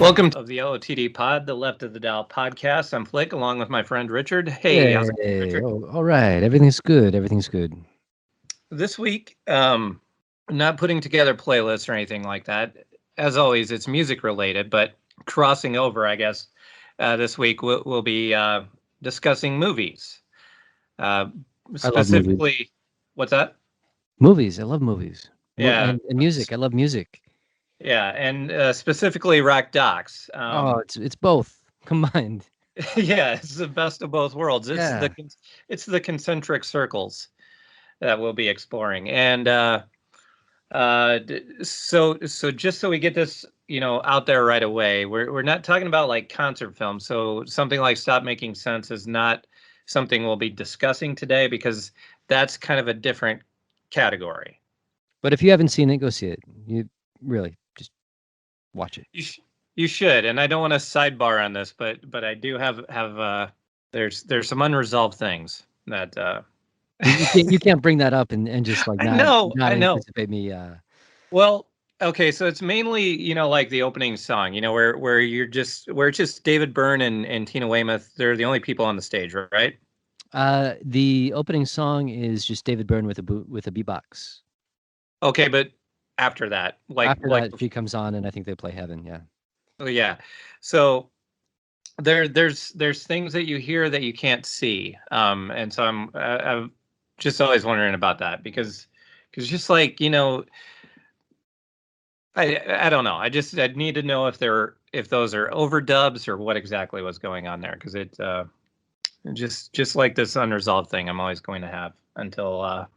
Welcome to the LOTD pod, the Left of the Dial podcast. I'm Flick, along with my friend Richard. Hey, how's it going, Hey, Richard? all right. Everything's good. Everything's good. This week, not putting together playlists or anything like that. As always, it's music related, but crossing over, I guess, this week we'll be discussing movies. Uh, I love movies. Specifically, what's that? Movies. I love movies. Yeah, And music. I love music. yeah, and specifically rock docs. Oh, it's both combined. Yeah, it's the best of both worlds. Yeah. It's the concentric circles that we'll be exploring. And so just so we get this, out there right away, we're not talking about like concert films. So something like Stop Making Sense is not something we'll be discussing today because that's kind of a different category. But if you haven't seen it, go see it. You really just watch it. You should, and I don't want to sidebar on this, but I do have there's some unresolved things that You can't bring that up and just like not I know. anticipate me. Well, okay, so it's mainly, like the opening song, where it's just David Byrne and Tina Weymouth. They're the only people on the stage, right? The opening song is just David Byrne with a beatbox. Okay, but after that, After that, she comes on, and I think they play Heaven. Yeah. oh, yeah. So there's things that you hear that you can't see, and so I'm just always wondering about that because just like I don't know. I need to know if those are overdubs or what exactly was going on there because it just like this unresolved thing I'm always going to have until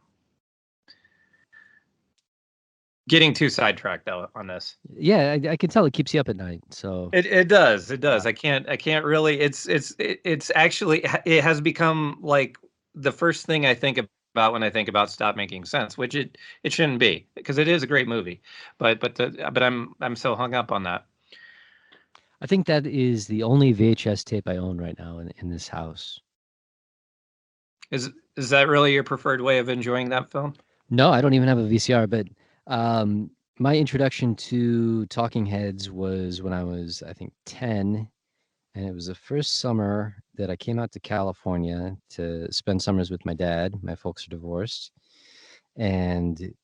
getting too sidetracked though on this. Yeah, I can tell it keeps you up at night. So It does. I can't really. It's actually it has become like the first thing I think about when I think about Stop Making Sense, which it shouldn't be because it is a great movie, but I'm so hung up on that. I think that is the only VHS tape I own right now in this house. Is that really your preferred way of enjoying that film? No, I don't even have a VCR, but my introduction to Talking Heads was when I was, I think, 10. And it was the first summer that I came out to California to spend summers with my dad. My folks are divorced. And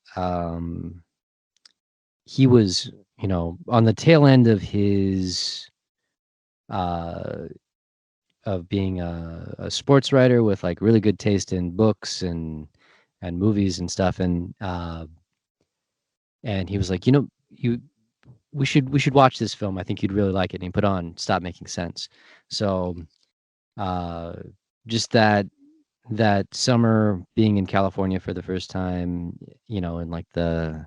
he was, on the tail end of his uh, of being a sports writer with like really good taste in books and movies and stuff, and he was like, you we should watch this film. I think you'd really like it. And he put on Stop Making Sense. So uh, just that summer being in California for the first time, in like the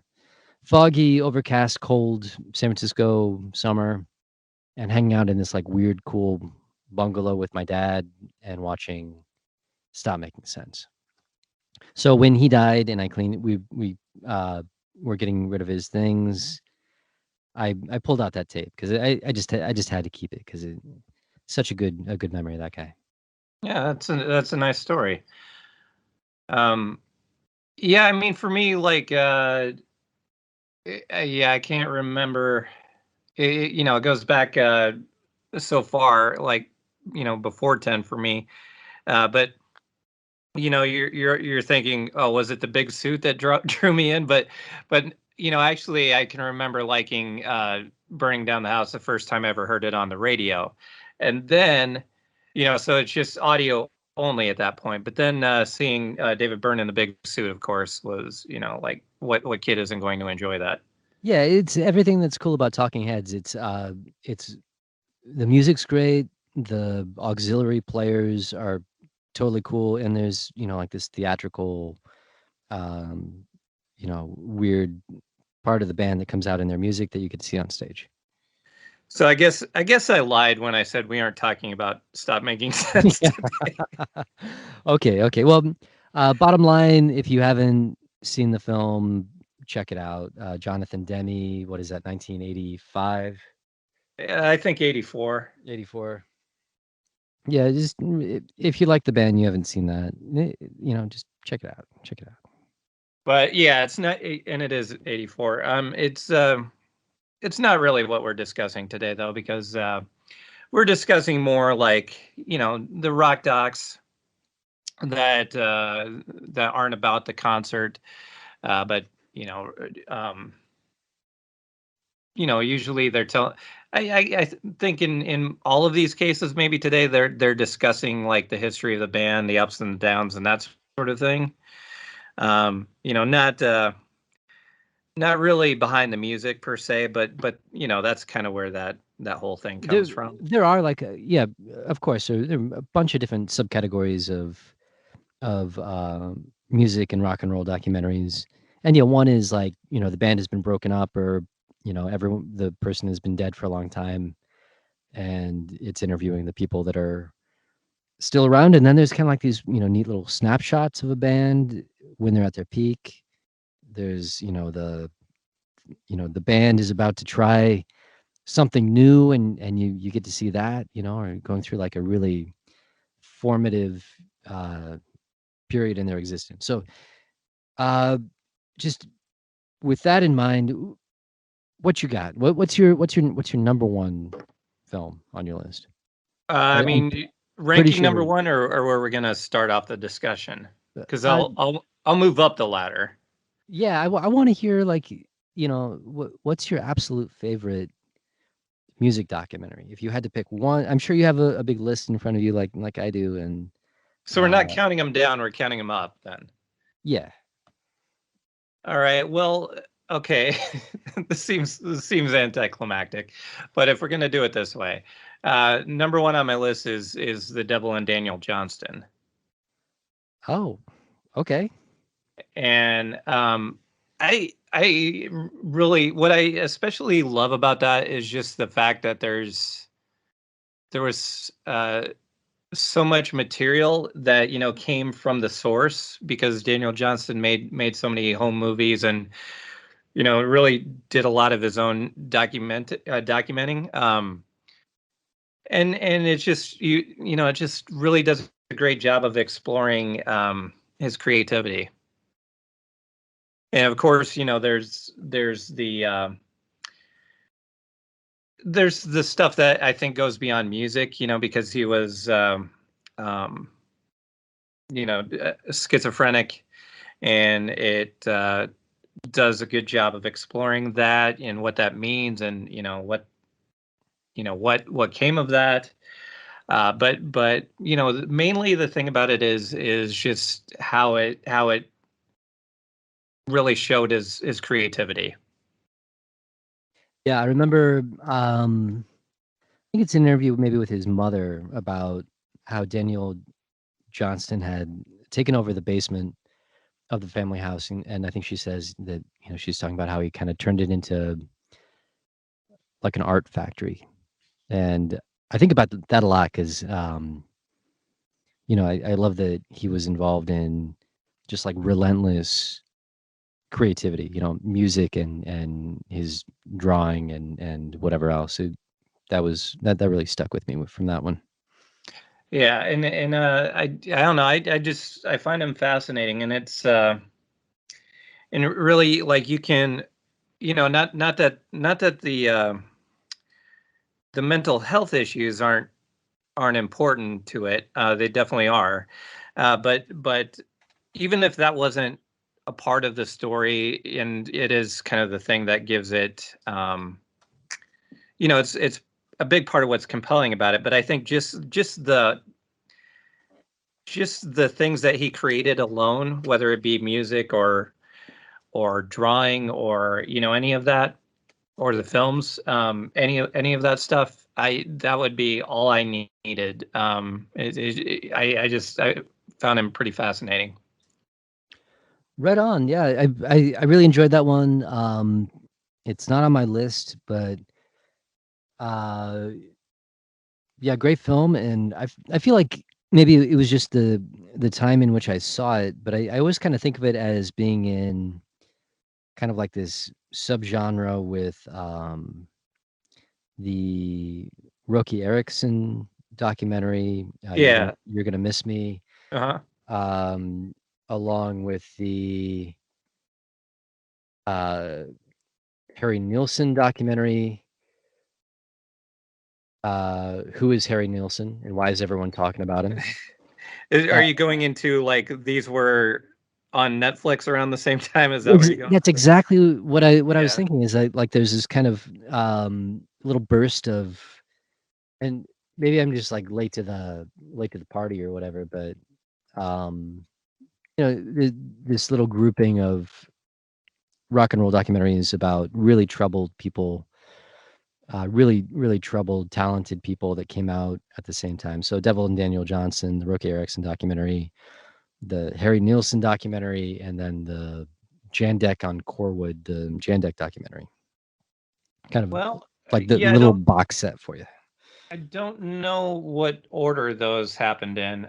foggy, overcast, cold San Francisco summer, and hanging out in this like weird, cool bungalow with my dad and watching Stop Making Sense. So when he died and I cleaned, we were getting rid of his things. I pulled out that tape because I just had to keep it because it's such a good memory of that guy. Yeah, that's a nice story. Um, yeah, I mean, for me, like, yeah, I can't remember. It goes back so far, like, before 10 for me. But you're thinking, oh, was it the big suit that drew me in? But actually, I can remember liking "Burning Down the House" the first time I ever heard it on the radio, and then, so it's just audio only at that point. But then seeing David Byrne in the big suit, of course, was like what kid isn't going to enjoy that? Yeah, it's everything that's cool about Talking Heads. It's the music's great. The auxiliary players are totally cool, and there's like this theatrical, um, weird part of the band that comes out in their music that you could see on stage. So I guess I lied when I said we aren't talking about Stop Making Sense today. Okay. Well, bottom line, if you haven't seen the film, check it out. Jonathan Demme, what is that, 1985? I think 84. 84. Yeah, just if you like the band, you haven't seen that, just check it out. Check it out. But yeah, it's not, and it is 84. it's not really what we're discussing today, though, because we're discussing more like, the rock docs that aren't about the concert, but you know, um, usually they're telling. I think in all of these cases, maybe today they're discussing like the history of the band, the ups and downs, and that sort of thing. Not really behind the music per se, but that's kind of where that whole thing There comes from. there are like yeah, of course. So there are a bunch of different subcategories of music and rock and roll documentaries. And yeah, one is like, the band has been broken up, or the person has been dead for a long time, and it's interviewing the people that are still around. And then there's kind of like these, neat little snapshots of a band when they're at their peak. There's, the band is about to try something new, and you get to see that, or going through like a really formative uh period in their existence. So uh just with that in mind, what you got? What's your number one film on your list? I I'm mean, pretty ranking number sure. one, or where we're gonna start off the discussion, because Uh, I'll move up the ladder. yeah, I want to hear like, what's your absolute favorite music documentary? If you had to pick one, I'm sure you have a big list in front of you, like I do, and So we're not uh, counting them down; we're counting them up. Then, yeah. all right. Well, okay. This seems anticlimactic, but if we're gonna do it this way, number one on my list is The Devil and Daniel Johnston. Oh, okay. And I really, what I especially love about that is just the fact that there was so much material that came from the source, because Daniel Johnston made so many home movies, and really did a lot of his own documenting. And it's just it just really does a great job of exploring his creativity. And of course, there's the stuff that I think goes beyond music, because he was um, schizophrenic, and it does a good job of exploring that and what that means, and what came of that. But mainly the thing about it is just how it really showed his creativity. Yeah, I remember. I think it's an interview maybe with his mother about how Daniel Johnston had taken over the basement of the family house, and I think she says that she's talking about how he kind of turned it into like an art factory. And I think about that a lot because I love that he was involved in just like relentless creativity, music and his drawing and whatever else. That really stuck with me from that one. Yeah, and I don't know. I find him fascinating, and it's and really, like, you can, not that the mental health issues aren't important to it. They definitely are. But even if that wasn't a part of the story, and it is kind of the thing that gives it, it's a big part of what's compelling about it. But I think just the things that he created alone, whether it be music or drawing, or any of that, or the films, any of that stuff, I that would be all I needed. I found him pretty fascinating. Right on. Yeah, I really enjoyed that one. It's not on my list, but uh, yeah, great film. And I feel like maybe it was just the time in which I saw it, but I always kind of think of it as being in kind of like this subgenre with the Roky Erickson documentary. Yeah. You're gonna miss me. Uh-huh. Um, along with the uh Harry Nilsson documentary. Who is Harry Nilsson and why is everyone talking about him? Are Uh, you going into like these were on Netflix around the same time? Is that where you're going that's with it? exactly what I was Yeah. thinking. Is like there's this kind of little burst of, and maybe I'm just like late to the party or whatever, but um, this little grouping of rock and roll documentaries about really troubled people, really troubled, talented people that came out at the same time. So Devil and Daniel Johnson, the Roky Erickson documentary, the Harry Nilsson documentary, and then the Jandek on Corwood, the Jandek documentary. Kind of Well, like the yeah, little box set for you. I don't know what order those happened in.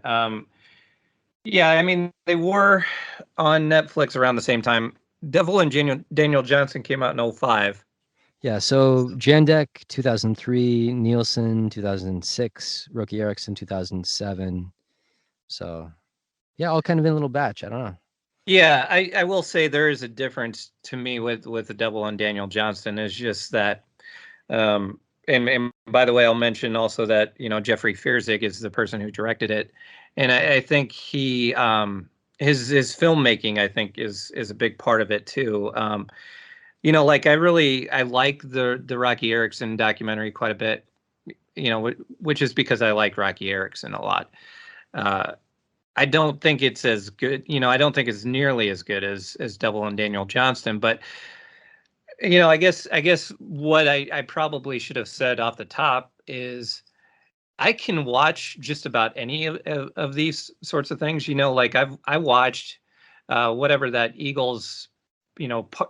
Yeah, I mean they were on Netflix around the same time. Devil and Daniel Johnson came out in '05. Yeah, so Jandek 2003, Nielsen 2006, Roky Erickson 2007. So yeah, all kind of in a little batch. I don't know. Yeah, I will say there is a difference to me with the Devil and Daniel Johnston is just that and by the way, I'll mention also that Jeffrey Fierzig is the person who directed it, and I think his filmmaking I think is a big part of it too. Like I like the Rocky Erickson documentary quite a bit. Which is because I like Rocky Erickson a lot. Uh, I don't think it's as good. I don't think it's nearly as good as Devil and Daniel Johnston. But I guess what I probably should have said off the top is I can watch just about any of these sorts of things. Like I watched whatever that Eagles,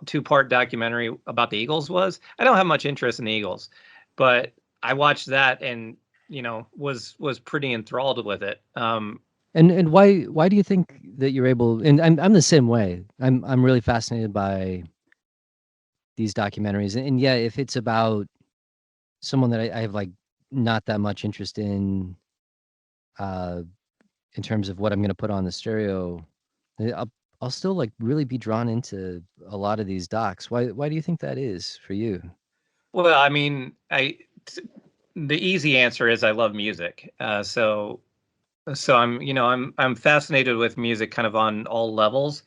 two-part documentary about the Eagles was. I don't have much interest in the Eagles, but I watched that and was pretty enthralled with it. And why do you think that you're able? And I'm the same way. I'm really fascinated by these documentaries, and yeah, if it's about someone that I have like not that much interest uh, in terms of what I'm gonna put on the stereo, I'll still like really be drawn into a lot of these docs. Why do you think that is for you? Well, I mean, the easy answer is I love music. So I'm fascinated with music kind of on all levels.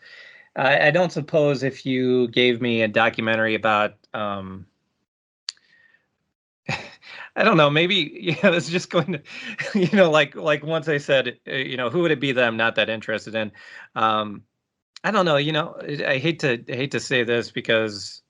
I don't suppose if you gave me a documentary about I don't know, maybe it's just going to like once I said who would it be that I'm not that interested in. Um I don't know, I hate to say this because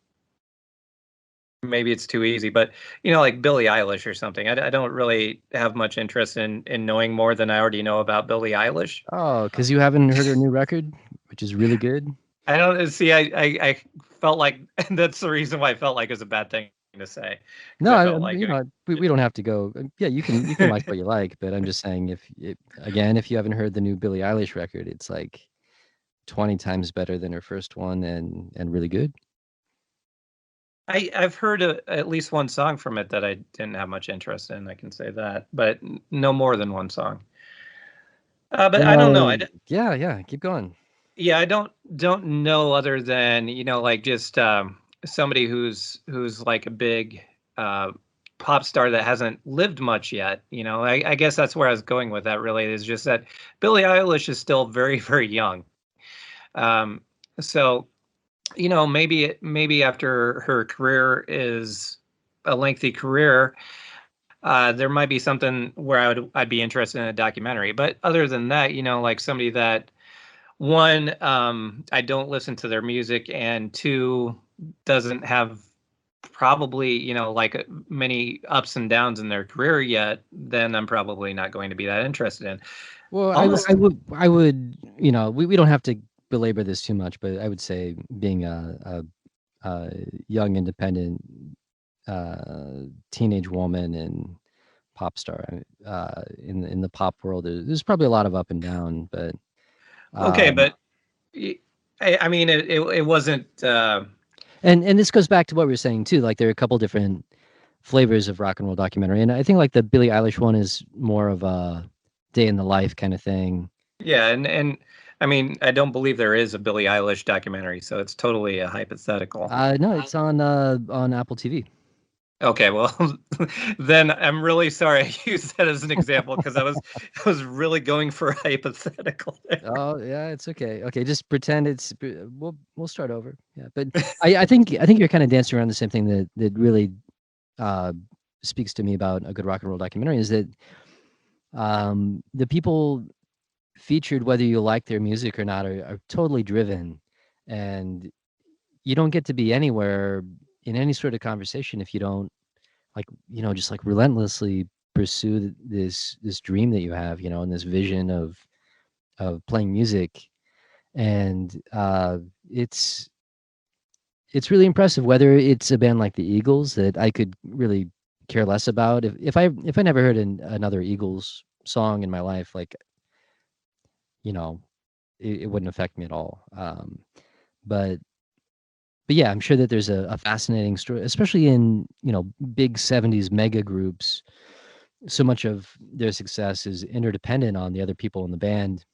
maybe it's too easy, but like Billie Eilish or something. I don't really have much interest in knowing more than I already know about Billie Eilish. Oh, because you haven't heard her new record, which is really good. I don't see. I felt like that's the reason why I felt like it was a bad thing to say because No, I felt like we don't have to go. Yeah, you can like what you like, but I'm just saying if you haven't heard the new Billie Eilish record, it's like 20 times better than her first one and really good. I've heard at least one song from it that I didn't have much interest in. I can say that, but no more than one song. But I don't know. Yeah, keep going. Yeah, I don't know other than like just somebody who's like a big uh, pop star that hasn't lived much yet. I guess that's where I was going with that. Really, is just that Billie Eilish is still very very young. Um, so maybe after her career is a lengthy career, there might be something where I'd be interested in a documentary. But other than that, like somebody that one, I don't listen to their music, and two, doesn't have probably like many ups and downs in their career yet, then I'm probably not going to be that interested in. Well, Almost. I would, we don't have to belabor this too much, but I would say being a young independent teenage woman and pop star in the pop world, there's probably a lot of up and down, but Okay, um, but I mean it wasn't and this goes back to what we were saying too. Like there are a couple different flavors of rock and roll documentary, and I think like the Billie Eilish one is more of a day in the life kind of thing. yeah, and I mean, I don't believe there is a Billie Eilish documentary, so it's totally a hypothetical. No, it's on Apple TV. Okay, well, then I'm really sorry I used that as an example because I was really going for a hypothetical there. Oh yeah, it's okay. Okay, just pretend we'll start over. Yeah, but I think you're kind of dancing around the same thing that really uh, speaks to me about a good rock and roll documentary is that the people featured, whether you like their music or not, are totally driven, and you don't get to be anywhere in any sort of conversation if you don't just like relentlessly pursue this dream that you have, and this vision of playing music. And it's really impressive, whether it's a band like the Eagles that I could really care less about. If I never heard another Eagles song in my life, like, you know it wouldn't affect me at all. But yeah, I'm sure that there's a fascinating story, especially in big 70s mega groups. So much of their success is interdependent on the other people in the band.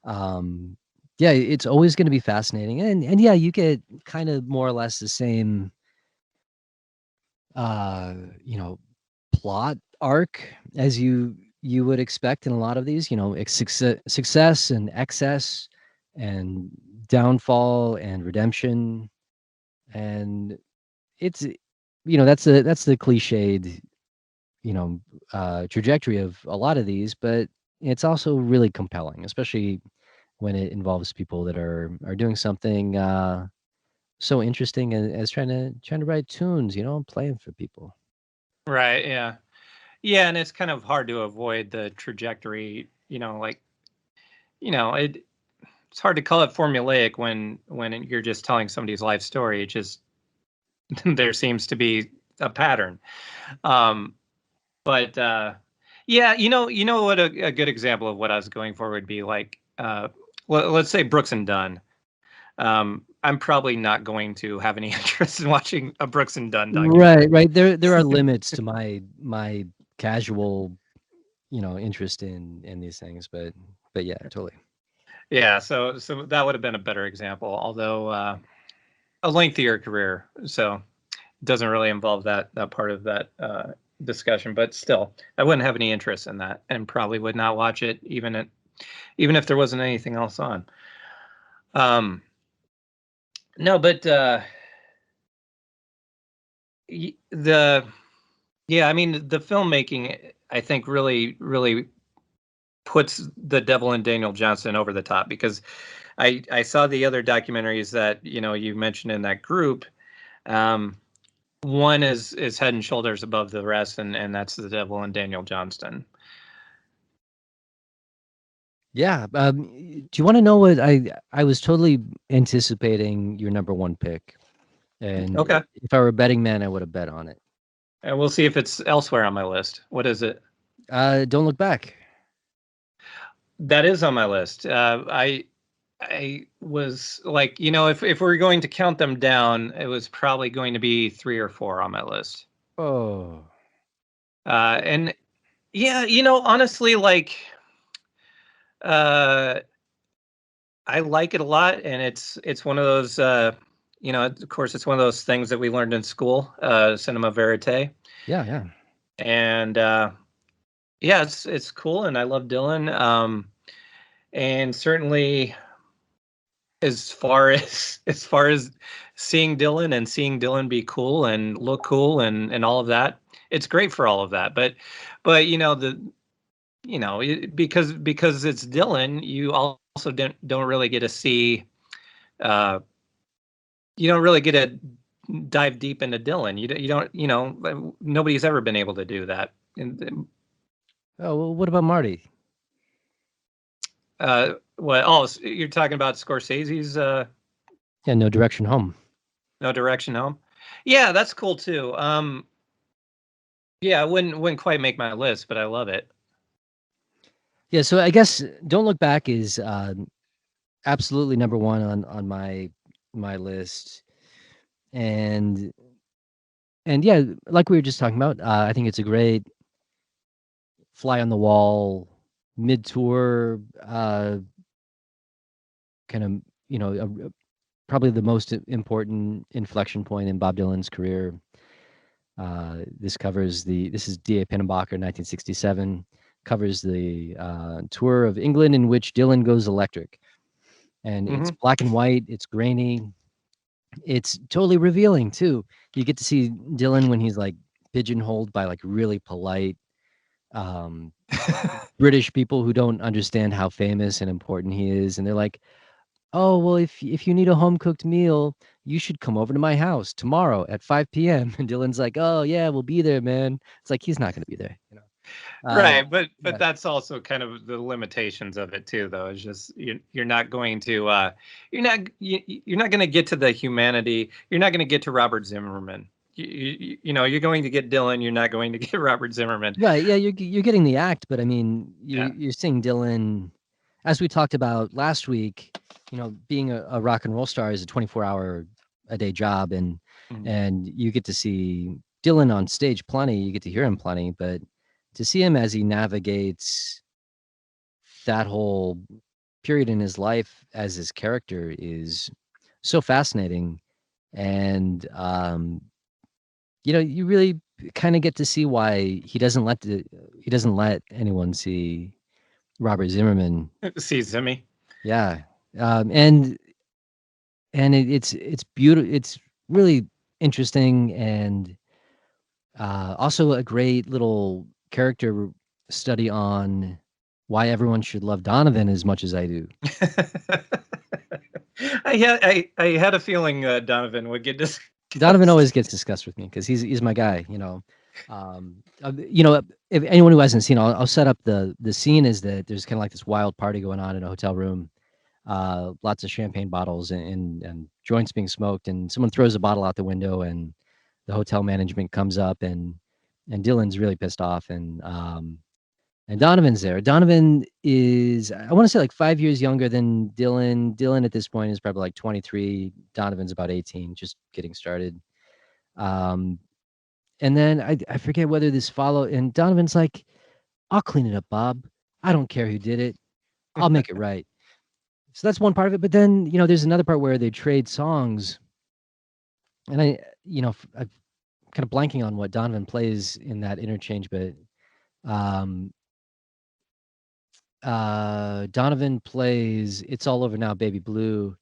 um yeah, it's always going to be fascinating, and yeah, you get kind of more or less the same uh you know plot arc as you would expect in a lot of these, success and excess and downfall and redemption. And it's that's the cliched trajectory of a lot of these, but it's also really compelling, especially when it involves people that are doing something so interesting as trying to write tunes, and playing for people. Right, yeah. Yeah, and it's kind of hard to avoid the trajectory, like, it it's hard to call it formulaic when you're just telling somebody's life story. It just there seems to be a pattern. Um, but yeah, you know what a good example of what I was going for would be like, let's say Brooks and Dunn. I'm probably not going to have any interest in watching a Brooks and Dunn Right, documentary. right. There are limits to my casual, interest in these things, but yeah, totally. Yeah, so that would have been a better example, although a lengthier career, so doesn't really involve that part of that discussion. But still, I wouldn't have any interest in that, and probably would not watch it even if there wasn't anything else on. Um, no, but the yeah, I mean the filmmaking, I think really puts the devil in Daniel Johnson over the top because I saw the other documentaries that you mentioned in that group. Um, One is head and shoulders above the rest, and that's the devil in Daniel Johnston. Yeah. Do you want to know what I was totally anticipating your number one pick, and Okay, if I were a betting man, I would have bet on it. and we'll see if it's elsewhere on my list. What is it? Don't look back. That is on my list. I was like, if we're going to count them down, it was probably going to be 3 or 4 on my list. Oh, And yeah, honestly, like, uh, I like it a lot, and it's one of those, of course, it's one of those things that we learned in school, cinema verite, yeah, yeah. and yeah, it's cool, and I love Dylan. And certainly, as far as seeing Dylan and seeing Dylan be cool and look cool and all of that, it's great for all of that. But because it's Dylan, you also don't really get to see, uh, you don't really get to dive deep into Dylan. You don't, nobody's ever been able to do that. And Oh, well, what about Marty? what? Oh, you're talking about Scorsese's Yeah, No Direction Home. No Direction Home? Yeah, that's cool too. Yeah, I wouldn't quite make my list, but I love it. Yeah, so I guess Don't Look Back is absolutely number one on my list, and yeah, like we were just talking about, I think it's a great fly on the wall mid tour kind of, probably the most important inflection point in Bob Dylan's career. This is D.A. Pennebaker, 1967, covers the tour of England in which Dylan goes electric. And it's Hmm. black and white, it's grainy, it's totally revealing too. You get to see Dylan when he's like pigeonholed by like really polite um, British people who don't understand how famous and important he is, and they're like, "Oh, well, if you need a home cooked meal, you should come over to my house tomorrow at 5 p.m." And Dylan's like, "Oh yeah, we'll be there, man." It's like he's not going to be there. Right, but Yeah, that's also kind of the limitations of it too, though. It's just you're not going to you're not going to get to the humanity. You're not going to get to Robert Zimmerman. You're going to get Dylan. You're not going to get Robert Zimmerman. right. Yeah, you're getting the act, but I mean, Yeah. you're seeing Dylan, as we talked about last week. Being a rock and roll star is a 24-hour a day job, and Mhm. and you get to see Dylan on stage plenty. You get to hear him plenty, but to see him as he navigates that whole period in his life as his character is so fascinating. And you really kind of get to see why he doesn't let anyone see Robert Zimmerman. See Zimmy. Yeah. And it's beautiful. It's really interesting, and also a great little character study on why everyone should love Donovan as much as I do. I had a feeling Donovan would get Donovan discussed. always gets discussed with me because he's my guy. If anyone who hasn't seen, I'll set up the scene. Is that there's kind of like this wild party going on in a hotel room, lots of champagne bottles and joints being smoked, and someone throws a bottle out the window, and the hotel management comes up, and Dylan's really pissed off, and Donovan's there. Donovan is, I want to say, like 5 years younger than Dylan. Dylan at this point is probably like 23. Donovan's about 18, just getting started. Um, and then I forget whether this follow, and Donovan's like, "I'll clean it up, Bob. I don't care who did it. I'll make it right." So that's one part of it. But then, there's another part where they trade songs. And I'm kind of blanking on what Donovan plays in that interchange, but um, Donovan plays "It's All Over Now, Baby Blue,"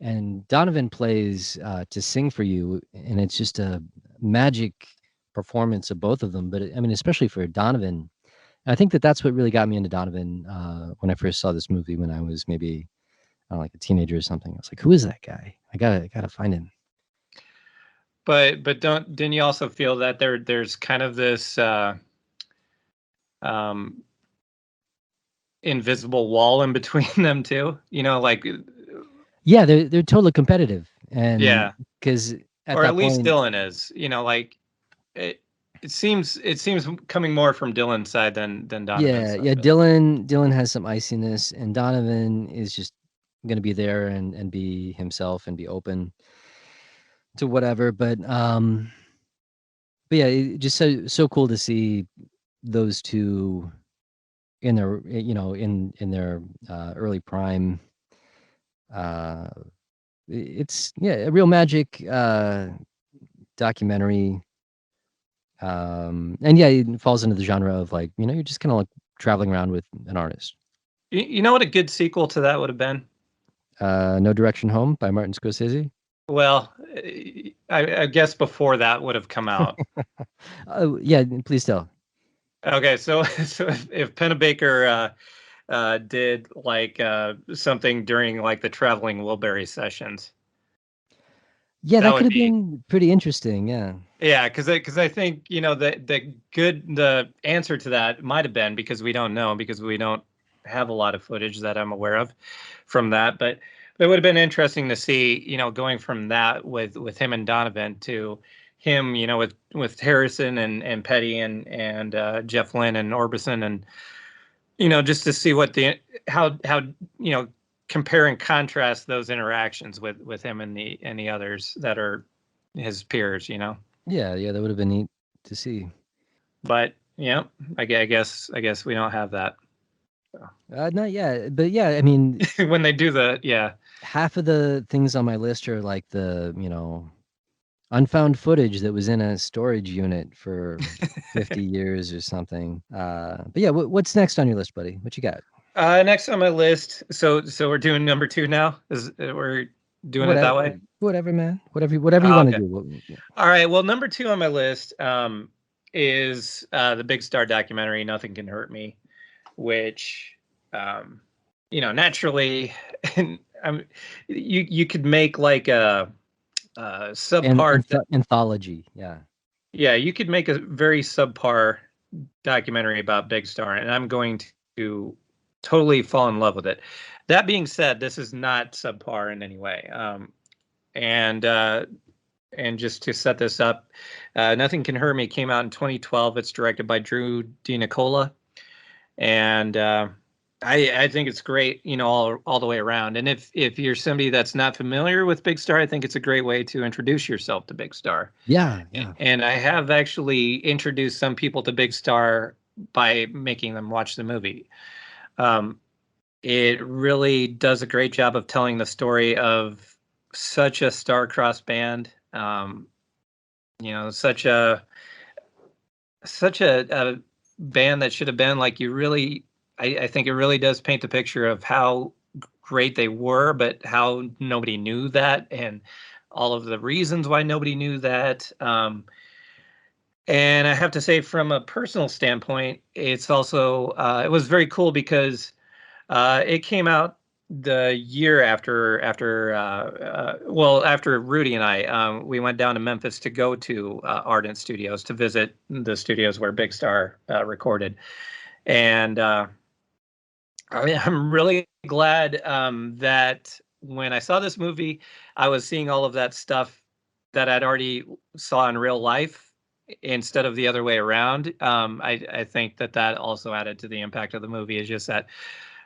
and Donovan plays "To Sing for You," and it's just a magic performance of both of them. But I mean, especially for Donovan, I think that that's what really got me into Donovan when I first saw this movie when I was maybe like a teenager or something. I was like, "Who is that guy? I gotta find him." But didn't you also feel that there's kind of this um invisible wall in between them too? Like Yeah, they're totally competitive, and yeah, because at or at that least point, Dylan is. Like it it seems coming more from Dylan's side than Donovan's yeah, side. yeah, Dylan has some iciness, and Donovan is just gonna be there and be himself and be open to whatever. But yeah, just so cool to see those two in their in their early prime. Uh, it's yeah, a real magic documentary. And yeah, it falls into the genre of like you're just kind of like traveling around with an artist. You know what a good sequel to that would have been? No Direction Home by Martin Scorsese. Well, I guess before that would have come out. Oh yeah, please tell. Okay, so so if Pennebaker did like something during like the traveling Wilbury sessions, Yeah, that that could would have be been pretty interesting. Yeah. yeah. Because I think the answer to that might have been because we don't know because we don't have a lot of footage that I'm aware of from that, but it would have been interesting to see going from that with him and Donovan to him with Harrison and Petty and Jeff Lynne and Orbison and just to see what the how compare and contrast those interactions with him and the others that are his peers. Yeah, yeah, that would have been neat to see. But yeah, I guess we don't have that. So. Not yet, but yeah, I mean, When they do the yeah. half of the things on my list are like the unfound footage that was in a storage unit for 50 years or something. But yeah, what's next on your list, buddy? What you got? Next on my list. So we're doing number two now. Is we're doing it that Whatever, way? whatever, man. Whatever you want to Okay. do. All right. Well, number two on my list is the Big Star documentary, Nothing Can Hurt Me, which, um, naturally, you could make like a And subpar. anthology, yeah. Yeah, you could make a very subpar documentary about Big Star, and I'm going to totally fall in love with it. That being said, this is not subpar in any way. And and just to set this up, Nothing Can Hurt Me came out in 2012. It's directed by Drew DiNicola, and I think it's great, all the way around. And if you're somebody that's not familiar with Big Star, I think it's a great way to introduce yourself to Big Star. Yeah, yeah. And I have actually introduced some people to Big Star by making them watch the movie. Um, it really does a great job of telling the story of such a star-crossed band. Such a band that should have been like you really. I think it really does paint the picture of how great they were, but how nobody knew that, and all of the reasons why nobody knew that. And I have to say, from a personal standpoint, it's also it was very cool because it came out the year after Rudy and I we went down to Memphis to go to Ardent Studios to visit the studios where Big Star recorded, and I'm really glad that when I saw this movie, I was seeing all of that stuff that I'd already saw in real life instead of the other way around. I think that also added to the impact of the movie. Is just that,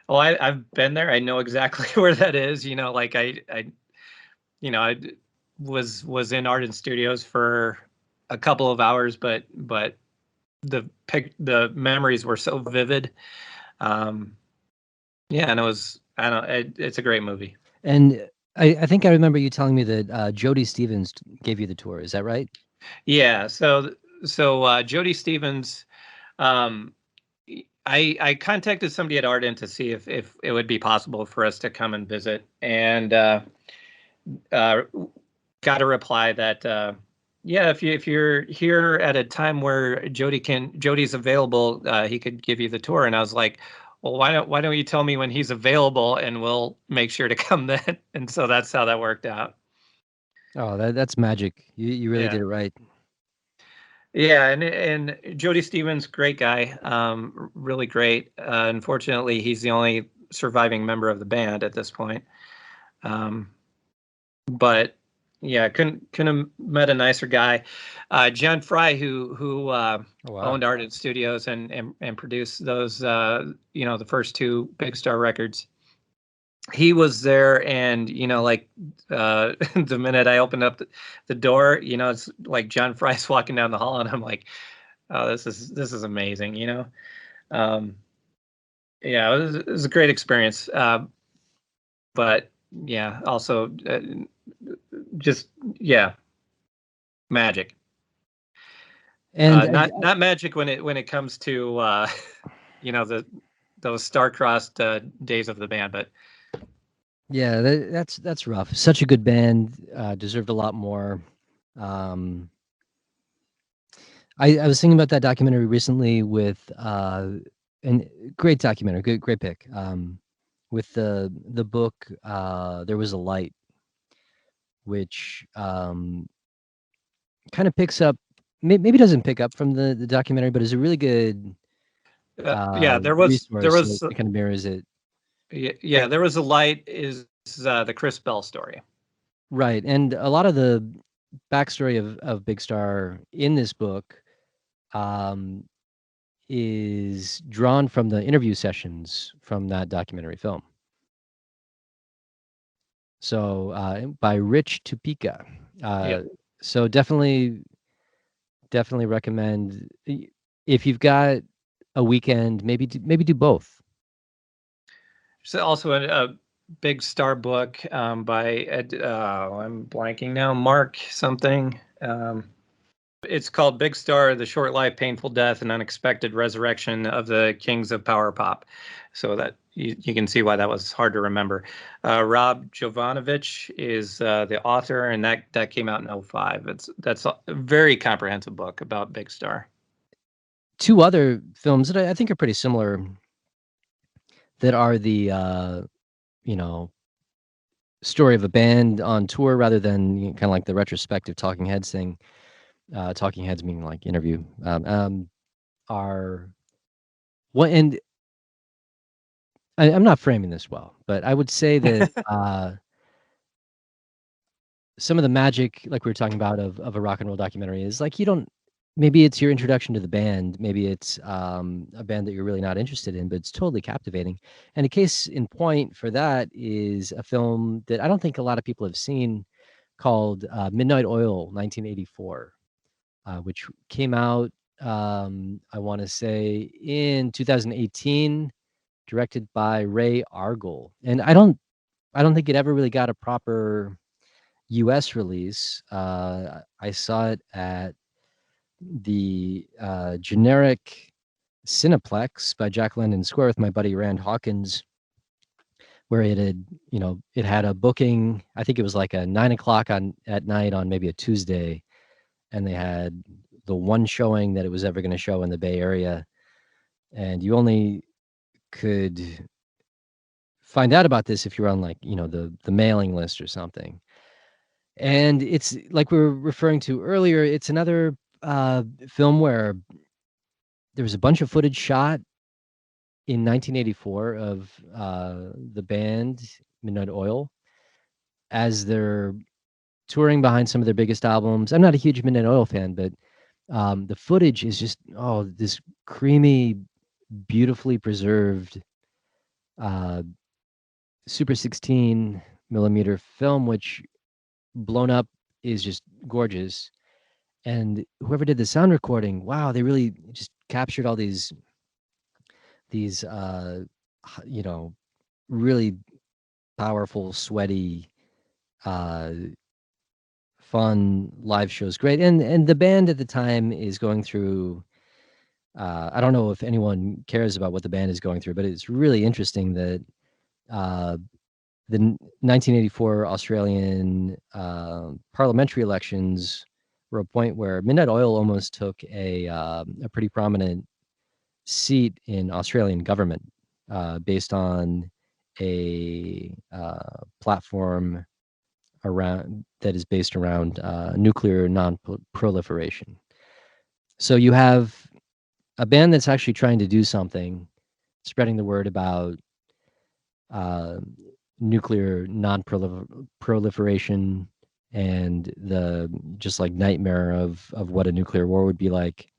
oh, I've been there. I know exactly where that is. Like I was in Ardent Studios for a couple of hours, but the memories were so vivid. Um, yeah, and I don't it's a great movie. And I think I remember you telling me that Jody Stevens gave you the tour. Is that right? Yeah, so Jody Stevens, um, I contacted somebody at Ardent to see if it would be possible for us to come and visit, and uh, got a reply that yeah, if you're here at a time where Jody's available, he could give you the tour. And I was like, well, why don't you tell me when he's available, and we'll make sure to come then. And so that's how that worked out. Oh, that's magic. You really Yeah. did it right. Yeah, and Jody Stevens, great guy, really great. Unfortunately, he's the only surviving member of the band at this point. Um, but yeah, couldn't have met a nicer guy. John Fry, who Oh, wow. owned Ardent Studios and produced those, the first two Big Star records. He was there, and like the minute I opened up the door, it's like John Fry's walking down the hall, and I'm like, oh, this is amazing. Um, yeah, it was a great experience. But yeah, also just yeah, magic. And Not magic when it comes to the those star-crossed days of the band, but yeah, that's rough. Such a good band, deserved a lot more. Um, I was thinking about that documentary recently with and great documentary, great pick. With the book, There Was a Light, which kind of picks up, maybe doesn't pick up from the documentary, but is a really good yeah, there resource. So was it kind of mirrors it. yeah, there was a light is the Chris Bell story. Right. And a lot of the backstory of Big Star in this book um, is drawn from the interview sessions from that documentary film. So by Rich Topeka. Yeah. So definitely recommend if you've got a weekend, maybe do both. So also Big Star book by I'm blanking now, Mark something. It's called Big Star: The Short Life, Painful Death, and Unexpected Resurrection of the Kings of Power Pop. So that you can see why that was hard to remember. Rob Jovanovich is the author, and that came out in 05. That's a very comprehensive book about Big Star. Two other films that I think are pretty similar that are the you know, story of a band on tour rather than kind of like the retrospective Talking Heads thing. Talking Heads meaning like interview. Are what and I'm not framing this well, but I would say that some of the magic, like we were talking about, of a rock and roll documentary is like you don't. Maybe it's your introduction to the band. Maybe it's a band that you're really not interested in, but it's totally captivating. And a case in point for that is a film that I don't think a lot of people have seen called Midnight Oil, 1984, which came out, I want to say, in 2018, directed by Ray Argel. And I don't think it ever really got a proper US release. I saw it at the generic Cineplex by Jack London Square with my buddy Rand Hawkins, where it had a booking. I think it was like a 9 o'clock at night on maybe a Tuesday, and they had the one showing that it was ever going to show in the Bay Area, and you only could find out about this if you're on like the mailing list or something. And it's like we were referring to earlier, it's another film where there was a bunch of footage shot in 1984 of the band Midnight Oil as they're touring behind some of their biggest albums. I'm not a huge Midnight Oil fan, but the footage is just this creamy, beautifully preserved uh, Super 16 millimeter film, which blown up is just gorgeous. And whoever did the sound recording, wow, they really just captured all these really powerful, sweaty, uh fun live shows. Great. And the band at the time is going through I don't know if anyone cares about what the band is going through, but it's really interesting that uh the 1984 Australian parliamentary elections were a point where Midnight Oil almost took a pretty prominent seat in Australian government based on a platform around that is based around nuclear non-proliferation. So you have a band that's actually trying to do something, spreading the word about uh, nuclear non-proliferation and the just like nightmare of what a nuclear war would be like,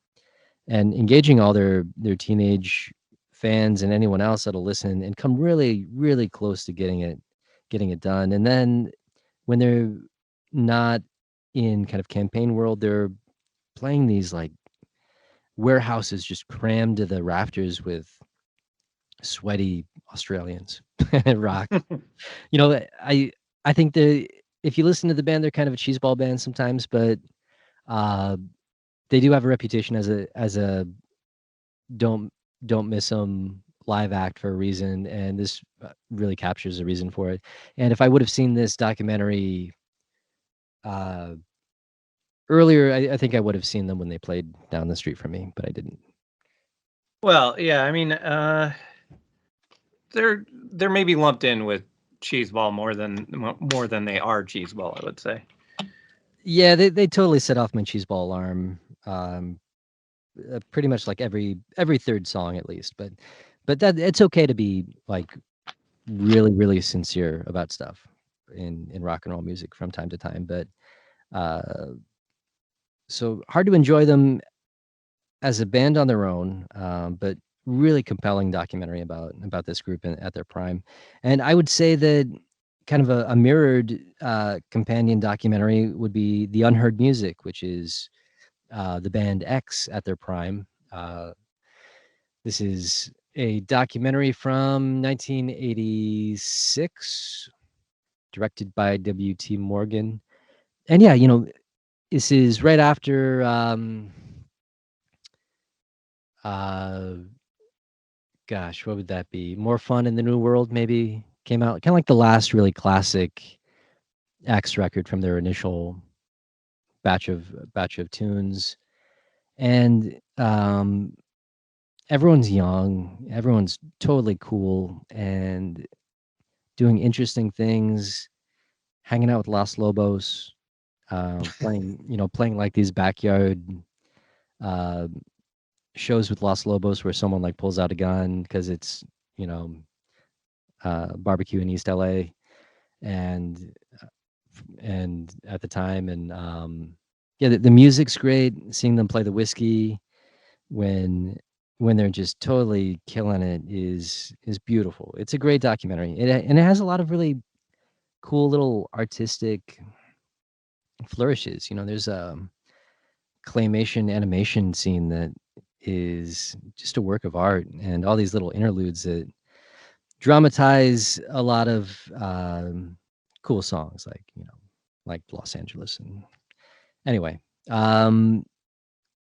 and engaging all their teenage fans and anyone else that'll listen and come really really close to getting it done. And then when they're not in kind of campaign world, they're playing these like warehouses just crammed to the rafters with sweaty Australians rock. I think if you listen to the band, they're kind of a cheeseball band sometimes, but uh, they do have a reputation as a don't don't miss them live act for a reason, and this really captures a reason for it. And if I would have seen this documentary uh, earlier, I think I would have seen them when they played down the street from me, but I didn't. Well, yeah, I mean, they're maybe lumped in with cheeseball more than they are cheeseball, I would say. Yeah, they totally set off my cheeseball alarm. Pretty much like every third song at least, but that it's okay to be like really really sincere about stuff in rock and roll music from time to time. But uh, so hard to enjoy them as a band on their own, but really compelling documentary about this group at their prime. And I would say that kind of a mirrored companion documentary would be The Unheard Music, which is the band X at their prime. This is a documentary from 1986, directed by W.T. Morgan. And yeah, this is right after uh gosh, what would that be? More Fun in the New World maybe came out. Kind of like the last really classic X record from their initial batch of tunes. And everyone's young, everyone's totally cool and doing interesting things, hanging out with Los Lobos, playing like these backyard uh, shows with Los Lobos where someone like pulls out a gun because it's you know barbecue in East LA, and and at the time, and yeah, the music's great. Seeing them play the whiskey when they're just totally killing it is beautiful. It's a great documentary. And it has a lot of really cool little artistic flourishes. There's a claymation animation scene that is just a work of art, and all these little interludes that dramatize a lot of cool songs like Los Angeles. And anyway, um,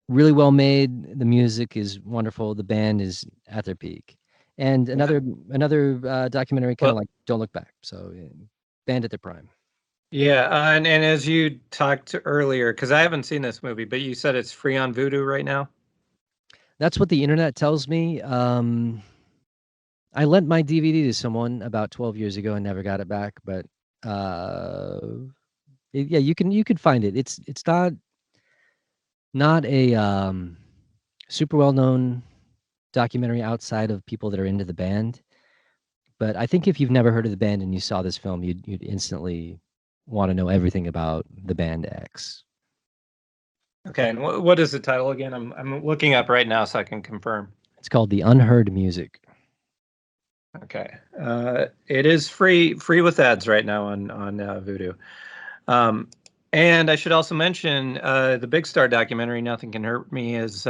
really well made. The music is wonderful. The band is at their peak. And another documentary, kind of Well, like Don't Look Back. So band at their prime. yeah, and as you talked earlier, because I haven't seen this movie, but you said it's free on Vudu right now. That's what the internet tells me. I lent my DVD to someone about 12 years ago and never got it back. But uh, yeah, you can find it. It's not a super well known documentary outside of people that are into the band. But I think if you've never heard of the band and you saw this film, you'd instantly want to know everything about the band X. Okay, and what is the title again? I'm looking up right now so I can confirm. It's called The Unheard Music. Okay, it is free with ads right now on Vudu. And I should also mention the Big Star documentary, Nothing Can Hurt Me, is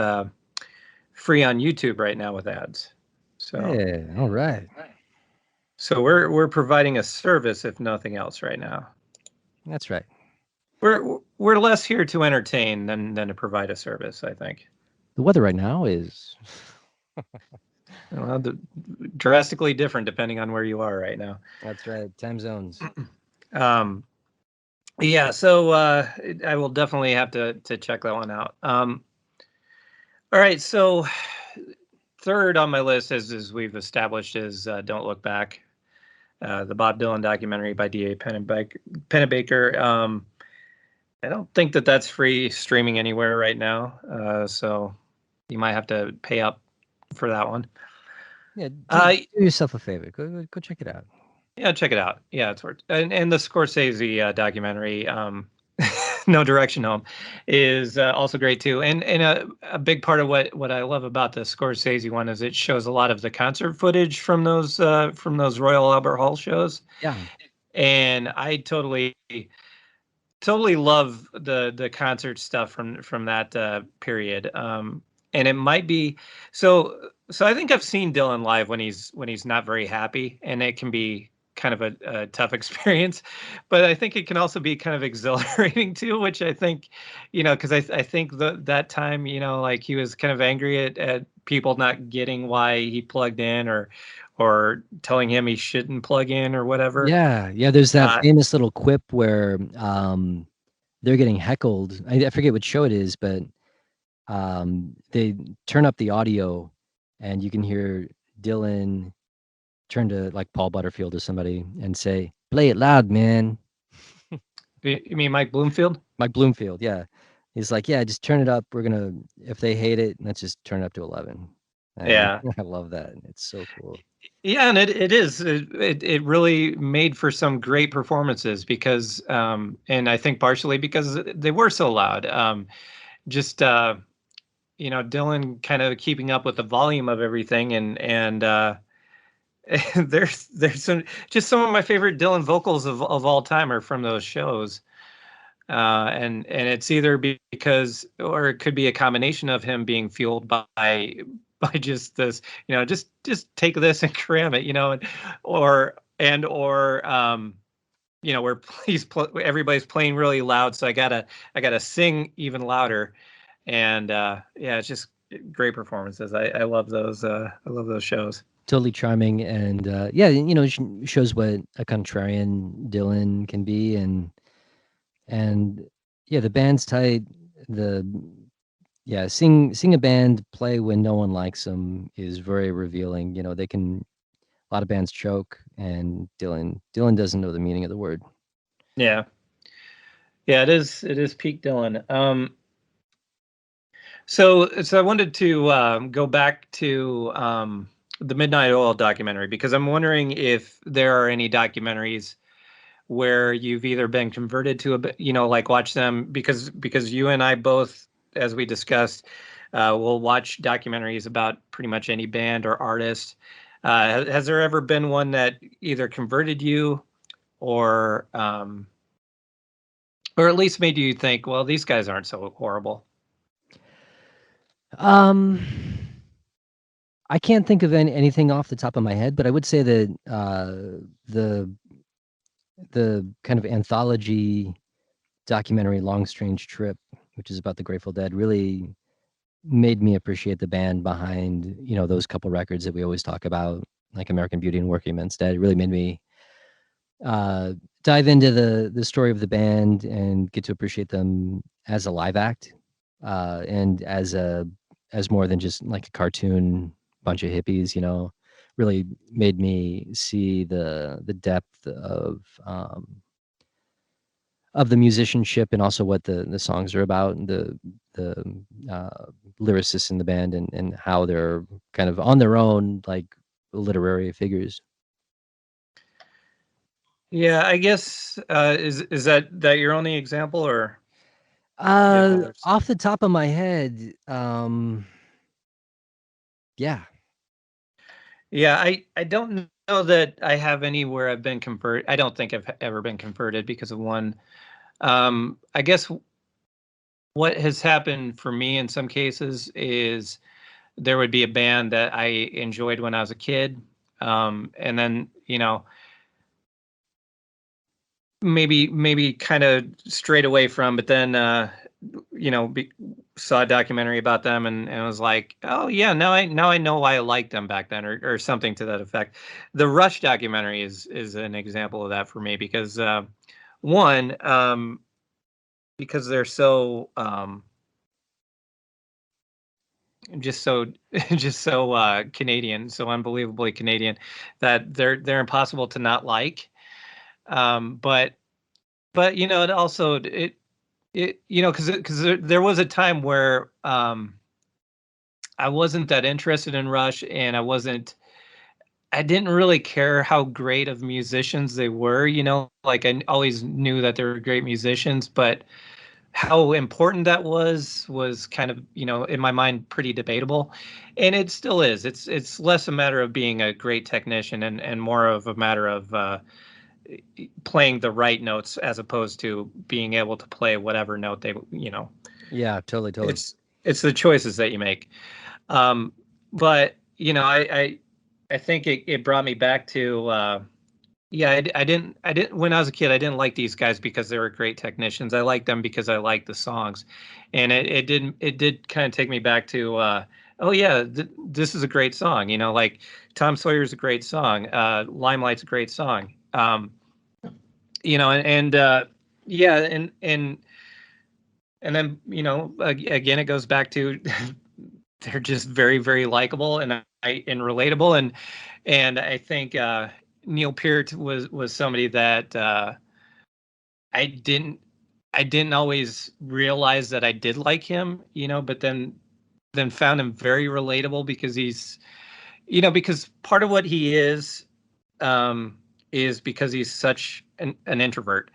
free on YouTube right now with ads. So Yeah, all right. so we're providing a service, if nothing else, right now. That's right. We're less here to entertain than to provide a service, I think. The weather right now is Well, drastically different depending on where you are right now. that's right. Time zones. Um, yeah, so I will definitely have to check that one out. All right, so third on my list, as we've established, is Don't Look Back, the Bob Dylan documentary by D.A. Pennebaker. I don't think that's free streaming anywhere right now, so you might have to pay up for that one. Yeah, do yourself a favor. Go check it out. Yeah, check it out. Yeah, it's worth. And the Scorsese documentary, No Direction Home, is also great too. And a big part of what I love about the Scorsese one is it shows a lot of the concert footage from those Royal Albert Hall shows. Yeah. And I totally love the concert stuff from that period. And it might be so. So I think I've seen Dylan live when he's not very happy, and it can be kind of a tough experience. But I think it can also be kind of exhilarating too, which I think, because I think that time, like he was kind of angry at people not getting why he plugged in or telling him he shouldn't plug in or whatever. Yeah, there's that famous little quip where they're getting heckled. I forget what show it is, but they turn up the audio and you can hear Dylan turn to like Paul Butterfield or somebody and say, "Play it loud, man." You mean Mike Bloomfield? Mike Bloomfield, yeah. He's like, "Yeah, just turn it up. If they hate it, let's just turn it up to 11." And Yeah. I love that. It's so cool. Yeah, and it is. It really made for some great performances because, and I think partially because they were so loud. Just Dylan kind of keeping up with the volume of everything, and there's some of my favorite Dylan vocals of all time are from those shows. And it's either because, or it could be a combination of him being fueled by by just this, just take this and cram it, or where everybody's playing really loud, so I gotta sing even louder, and yeah, it's just great performances. I love those. I love those shows. Totally charming, and yeah, shows what a contrarian Dylan can be, and yeah, the band's tight. The Yeah, seeing a band play when no one likes them is very revealing. They can a lot of bands choke, and Dylan doesn't know the meaning of the word. Yeah, yeah, it is peak Dylan. So I wanted to go back to the Midnight Oil documentary, because I'm wondering if there are any documentaries where you've either been converted to like watch them, because you and I both, as we discussed, will watch documentaries about pretty much any band or artist. Has there ever been one that either converted you, or um, or at least made you think, well, these guys aren't so horrible? Um, I can't think of anything off the top of my head, but I would say that the the kind of anthology documentary Long Strange Trip, which is about the Grateful Dead, really made me appreciate the band behind, those couple records that we always talk about, like American Beauty and Working Men's Dead. It really made me uh, dive into the story of the band and get to appreciate them as a live act, and as more than just like a cartoon bunch of hippies. Really made me see the depth of the musicianship, and also what the songs are about, and the uh, lyricists in the band, and how they're kind of on their own, like literary figures. Yeah, I guess is that your only example, or do you have others? Off the top of my head, yeah. Yeah, I don't know that I have anywhere I've been converted. I don't think I've ever been converted because of one. I guess what has happened for me in some cases is there would be a band that I enjoyed when I was a kid, and then maybe kind of strayed away from, but then you know be, saw a documentary about them, and was like, oh yeah, now I know why I liked them back then, or something to that effect. The Rush documentary is an example of that for me, because one, because they're so just so just so Canadian, so unbelievably Canadian, that they're impossible to not like. But it also because there was a time where I wasn't that interested in Rush, and I didn't really care how great of musicians they were. Like, I always knew that they were great musicians, but how important that was kind of, in my mind, pretty debatable, and it still is. It's less a matter of being a great technician, and more of a matter of playing the right notes, as opposed to being able to play whatever note Yeah, totally. it's the choices that you make. um but I think it brought me back to yeah, I didn't when I was a kid, I didn't like these guys because they were great technicians. I liked them because I liked the songs, and it did kind of take me back to oh yeah, this is a great song. Like Tom Sawyer's a great song. Limelight's a great song. And yeah, and then again, it goes back to they're just very, very likable, and relatable, and I think Neil Peart was somebody that I didn't I didn't always realize that I did like him, but then found him very relatable, because because part of what he is because he's such an introvert,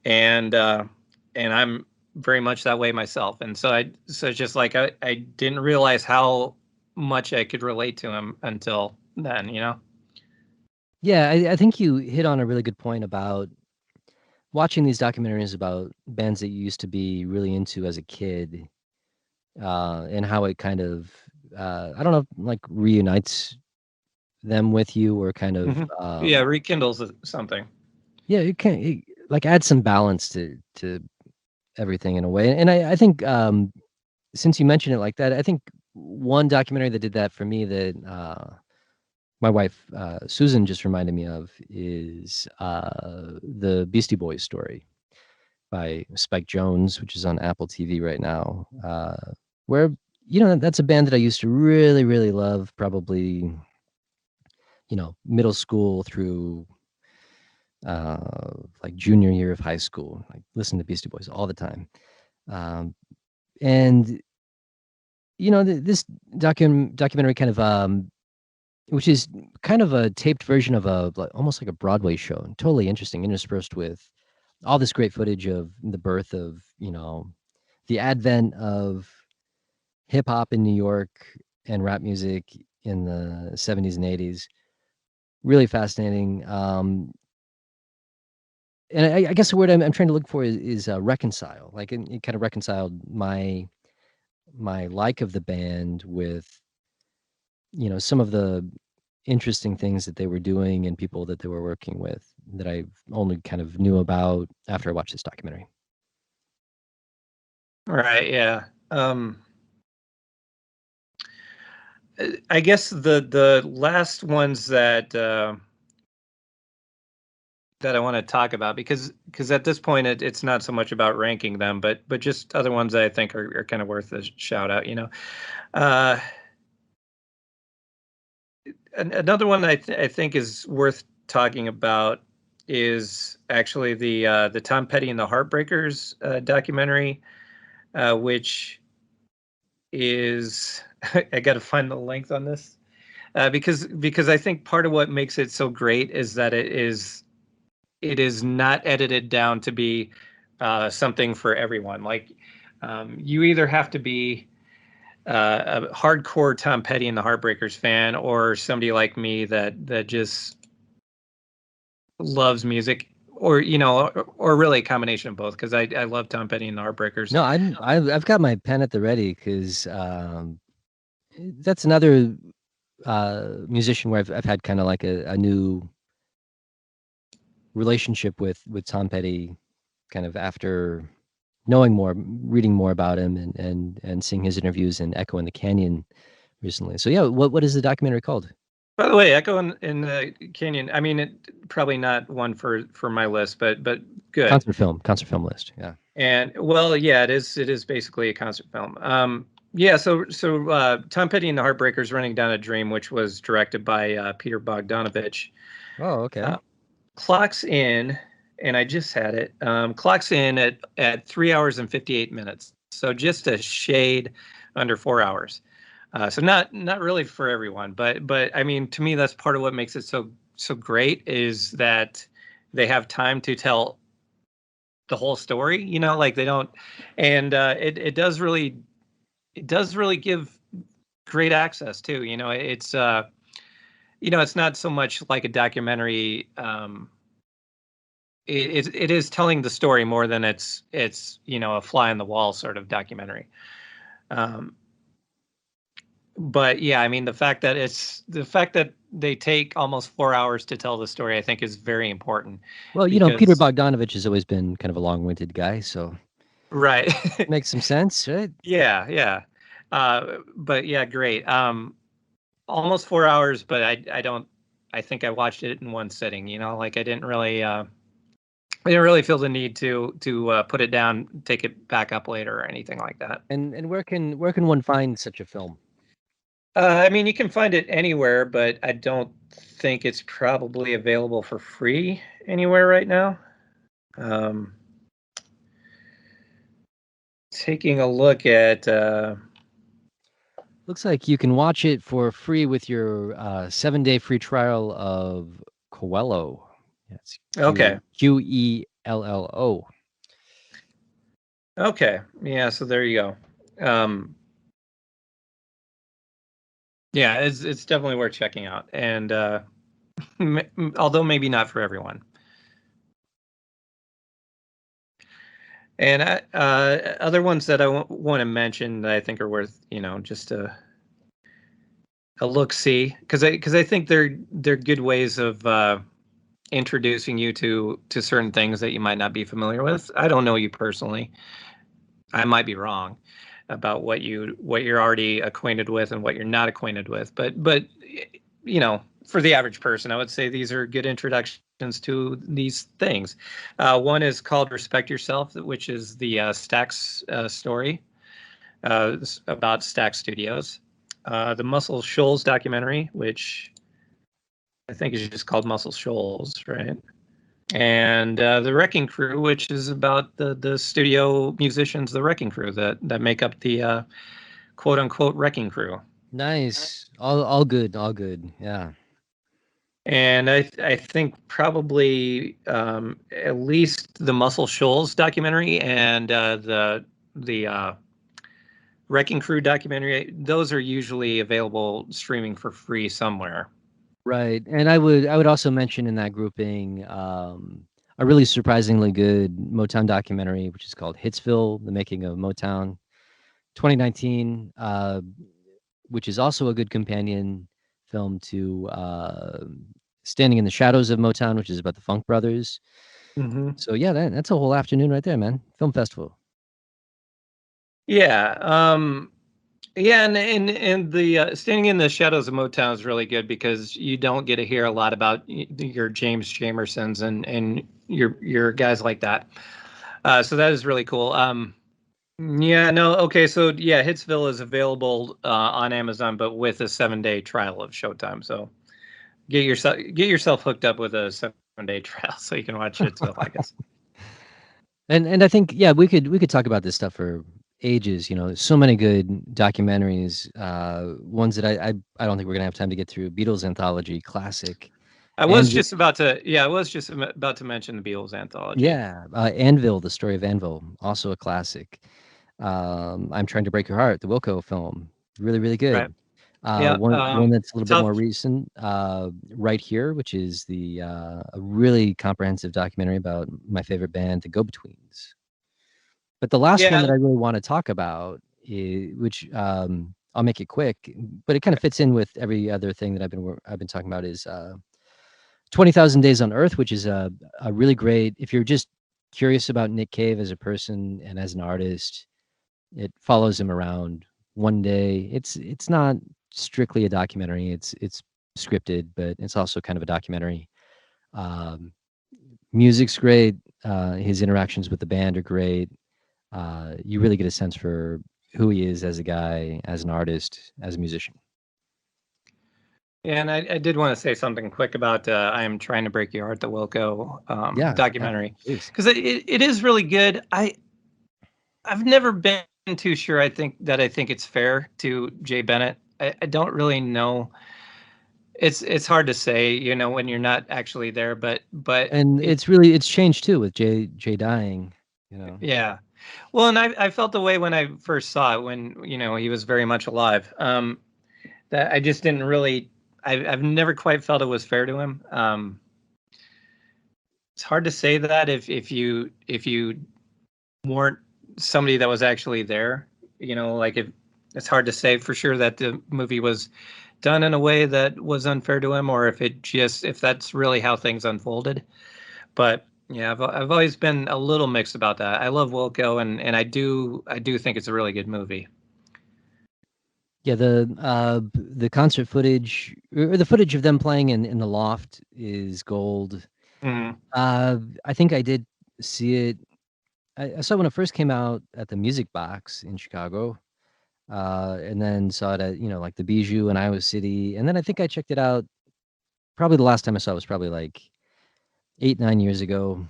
and I'm very much that way myself, and so it's just like I didn't realize how much I could relate to him until then. Yeah, I think you hit on a really good point about watching these documentaries about bands that you used to be really into as a kid, and how it kind of I don't know, like reunites them with you, or kind of Yeah, rekindles something. yeah, like add some balance to everything in a way. And I think since you mentioned it like that, I think one documentary that did that for me that my wife Susan just reminded me of is the Beastie Boys story by Spike Jones, which is on Apple TV right now. Where that's a band that I used to really really love, probably middle school through like junior year of high school. Like listen to Beastie Boys all the time. And this documentary kind of which is kind of a taped version of almost like a Broadway show, and totally interesting, interspersed with all this great footage of the birth of the advent of hip hop in New York and rap music in the 70s and 80s. Really fascinating. And I guess the word I'm trying to look for is reconcile. Like it kind of reconciled my like of the band with some of the interesting things that they were doing and people that they were working with that I only kind of knew about after I watched this documentary. Right, yeah. I guess the last ones that that I want to talk about, because at this point it's not so much about ranking them, but just other ones that I think are kind of worth a shout out. Uh, Another one I think is worth talking about is actually the Tom Petty and the Heartbreakers documentary, which is I got to find the length on this, because I think part of what makes it so great is that it is not edited down to be something for everyone. Like you either have to be a hardcore Tom Petty and the Heartbreakers fan, or somebody like me that just loves music, or or really a combination of both. Because I love Tom Petty and the Heartbreakers. No, I've got my pen at the ready because that's another musician where I've had kind of like a new relationship with Tom Petty, kind of after knowing more, reading more about him, and seeing his interviews in Echo in the Canyon recently. So yeah, what is the documentary called? By the way, Echo in the Canyon. I mean, probably not one for my list, but good. Concert film list. Yeah. And well, yeah, it is basically a concert film. Yeah, so Tom Petty and the Heartbreakers, Running Down a Dream, which was directed by Peter Bogdanovich, Oh, okay. uh, clocks in, and I just had it. Clocks in at 3 hours and 58 minutes, so just a shade under 4 hours. So not really for everyone, but I mean, to me, that's part of what makes it so great, is that they have time to tell the whole story. Like they don't, and it does really give great access too. It's not so much like a documentary. It is telling the story more than it's a fly on the wall sort of documentary. Um, but yeah, I mean, the fact that they take almost 4 hours to tell the story, I think is very important, Well, Peter because Bogdanovich has always been kind of a long-winded guy, so right. makes some sense, right? Yeah, yeah. But yeah, great. Almost 4 hours, but I don't. I think I watched it in one sitting. Like I didn't really feel the need to put it down, take it back up later, or anything like that. And where can one find such a film? I mean, you can find it anywhere, but I don't think it's probably available for free anywhere right now. Um, Taking a look at. Looks like you can watch it for free with your 7-day free trial of Coello. Yes, Okay. Quello. Okay. Yeah. So there you go. Yeah, it's definitely worth checking out, and although maybe not for everyone. And other ones that I want to mention that I think are worth, just a look see, because I think they're good ways of introducing you to certain things that you might not be familiar with. I don't know you personally. I might be wrong about what you're already acquainted with and what you're not acquainted with. But for the average person, I would say these are good introductions to these things. One is called "Respect Yourself," which is the Stax story about Stax Studios. The Muscle Shoals documentary, which I think is just called Muscle Shoals, right? And the Wrecking Crew, which is about the studio musicians, the Wrecking Crew that make up the quote unquote Wrecking Crew. Nice. All good. All good. Yeah. And I think probably at least the Muscle Shoals documentary and the Wrecking Crew documentary, those are usually available streaming for free somewhere. Right. And I would also mention in that grouping a really surprisingly good Motown documentary, which is called Hitsville: The Making of Motown, 2019, which is also a good companion film to Standing in the Shadows of Motown, which is about the Funk Brothers. Mm-hmm. So yeah, that's a whole afternoon right there, man. Film festival. Yeah. Yeah, and the Standing in the Shadows of Motown is really good because you don't get to hear a lot about your James Jamersons and your guys like that. So that is really cool. Yeah, no, okay, so yeah, Hitsville is available on Amazon, but with a 7-day trial of Showtime. So get yourself hooked up with a 7-day trial so you can watch Hitsville, I guess. And I think yeah, we could talk about this stuff for ages. You know, so many good documentaries. Ones that I don't think we're gonna have time to get through. Beatles anthology, classic. And I was just about to mention the Beatles anthology. yeah, Anvil, the story of Anvil, also a classic. I'm Trying to Break Your Heart, the Wilco film, really really Right. good. Yeah. One that's a little bit Tough. more recent, Right Here, which is a really comprehensive documentary about my favorite band, the Go-Betweens. But the last one Yeah. that I really want to talk about, which I'll make it quick, but it kind of fits in with every other thing that I've been talking about, is 20,000 Days on Earth, which is a really great. If you're just curious about Nick Cave as a person and as an artist, it follows him around one day. It's not strictly a documentary. It's scripted, but it's also kind of a documentary. Um, Music's great. His interactions with the band are great. You really get a sense for who he is as a guy, as an artist, as a musician. And I did want to say something quick about I Am Trying to Break Your Heart, the Wilco Yeah, yeah, documentary, please. because it is really good. I've never been too sure. I think it's fair to Jay Bennett. I don't really know. It's hard to say, when you're not actually there, but And it it's changed too with Jay dying, you know. yeah. Well, and I felt the way when I first saw it when he was very much alive. That I just didn't really. I've never quite felt it was fair to him. It's hard to say that if you weren't somebody that was actually there. Like if it's hard to say for sure that the movie was done in a way that was unfair to him, or if that's really how things unfolded. But yeah, I've always been a little mixed about that. I love Wilco, and I do think it's a really good movie. Yeah, the concert footage or the footage of them playing in the loft is gold. Mm. I think I did see it. I saw it when it first came out at the Music Box in Chicago, and then saw it at like the Bijou in Iowa City, and then I think I checked it out. Probably the last time I saw it was probably like 8 9 years ago,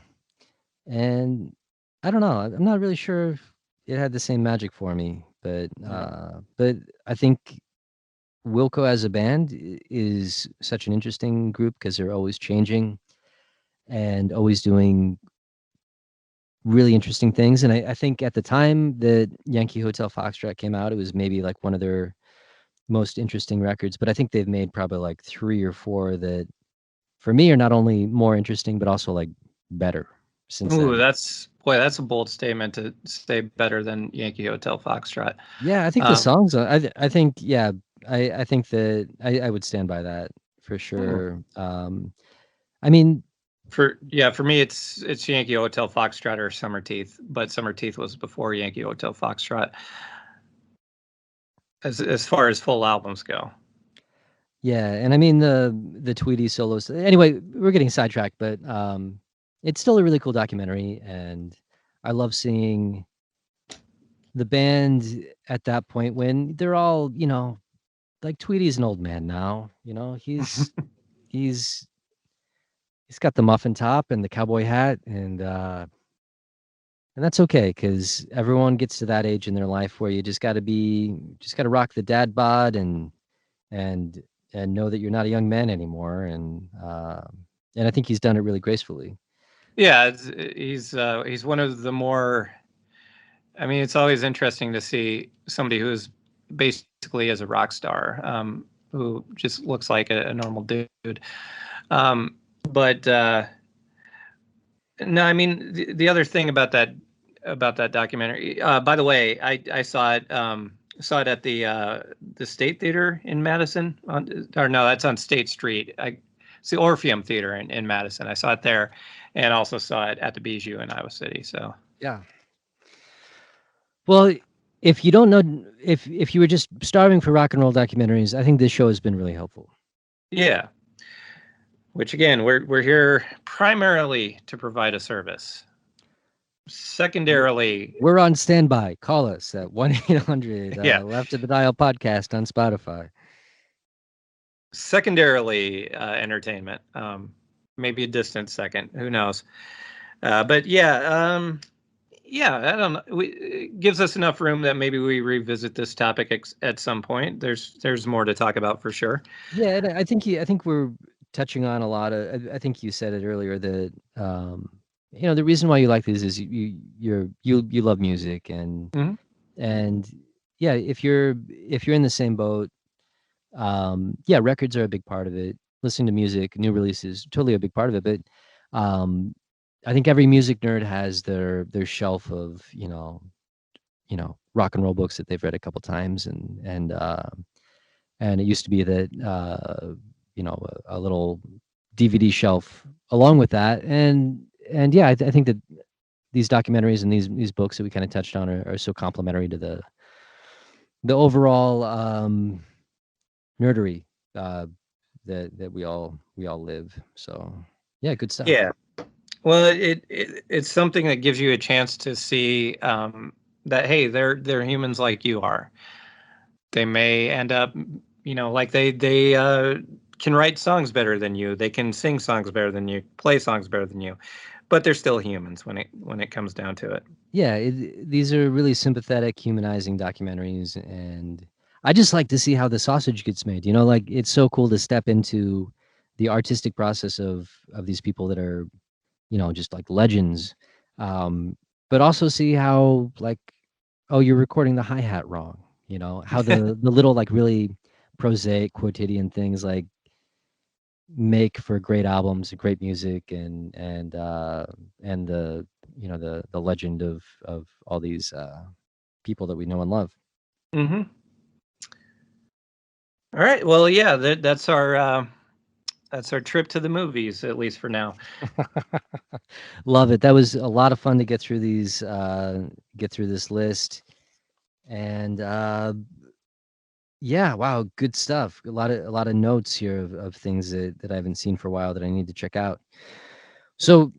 and I don't know. I'm not really sure if it had the same magic for me, Yeah. but I think Wilco as a band is such an interesting group because they're always changing and always doing really interesting things. And I think at the time that Yankee Hotel Foxtrot came out, it was maybe like one of their most interesting records. But I think they've made probably like three or four that for me are not only more interesting, but also like better since Ooh, then. that's a bold statement to say better than Yankee Hotel Foxtrot. Yeah, I think the Um, songs, I think, yeah, I think that I would stand by that for sure. I mean, For me, it's Yankee Hotel Foxtrot or Summer Teeth, but Summer Teeth was before Yankee Hotel Foxtrot, as far as full albums go. yeah, and I mean the Tweety solos. Anyway, we're getting sidetracked, but it's still a really cool documentary, and I love seeing the band at that point when they're all, like Tweety's an old man now. He's he's got the muffin top and the cowboy hat, and that's okay because everyone gets to that age in their life where you just got to rock the dad bod and and know that you're not a young man anymore, and I think he's done it really gracefully. Yeah, he's one of the more. I mean, it's always interesting to see somebody who's basically as a rock star, who just looks like a normal dude. But no, I mean the other thing about that documentary. By the way, I saw it at the State Theater in Madison. Or no, that's on State Street. It's the Orpheum Theater in Madison. I saw it there, and also saw it at the Bijou in Iowa City. So Yeah. Well, if you don't know, if you were just starving for rock and roll documentaries, I think this show has been really helpful. yeah. Which again, we're here primarily to provide a service. Secondarily, We're on standby. Call us at 1-800 yeah. Left of the Dial podcast on Spotify. Secondarily, entertainment. Maybe a distant second. Who knows? But yeah, I don't know. It gives us enough room that maybe we revisit this topic at some point. There's more to talk about for sure. Yeah, and I think we're touching on a lot of. I think you said it earlier that the reason why you like these is you love music Mm-hmm. and yeah, if you're in the same boat, yeah, records are a big part of it. Listening to music, new releases, totally a big part of it. But I think every music nerd has their shelf of rock and roll books that they've read a couple times, and it used to be that a little DVD shelf along with that, and yeah, I think that these documentaries and these books that we kind of touched on are so complementary to the overall nerdery that we all live. So yeah, good stuff. Yeah. Well, it's something that gives you a chance to see that hey, they're humans like you are. They may end up, like they can write songs better than you. They can sing songs better than you, play songs better than you, but they're still humans when it comes down to it. Yeah, these are really sympathetic, humanizing documentaries, and I just like to see how the sausage gets made. Like it's so cool to step into the artistic process of these people that are, just like legends, but also see how like, oh, you're recording the hi hat wrong. How the little like really prosaic quotidian things like make for great albums, great music, and the legend of all these people that we know and love. Mm-hmm. All right. Well, yeah, that's our trip to the movies, at least for now. Love it. That was a lot of fun to get through get through this list, and yeah, wow, good stuff. A lot of notes here of things that I haven't seen for a while that I need to check out. So,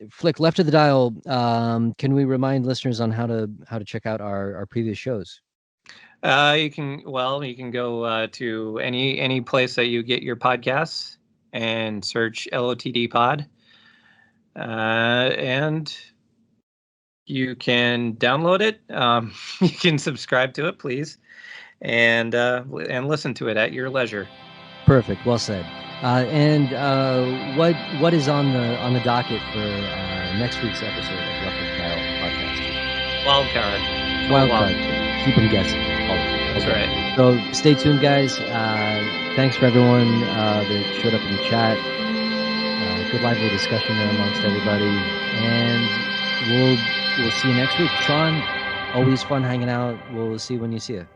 Flick, Left of the Dial, can we remind listeners on how to check out our previous shows? You can go to any place that you get your podcasts and search LOTD Pod, and you can download it. You can subscribe to it, please, and listen to it at your leisure. Perfect. Well said. And what is on the docket for next week's episode of Left of the Dial podcast? Wild card. Wild card. Keep them guessing. That's right. So stay tuned, guys. Thanks for everyone that showed up in the chat. Good lively discussion there amongst everybody, and we'll see you next week. Sean, always fun hanging out. We'll see you when you see you.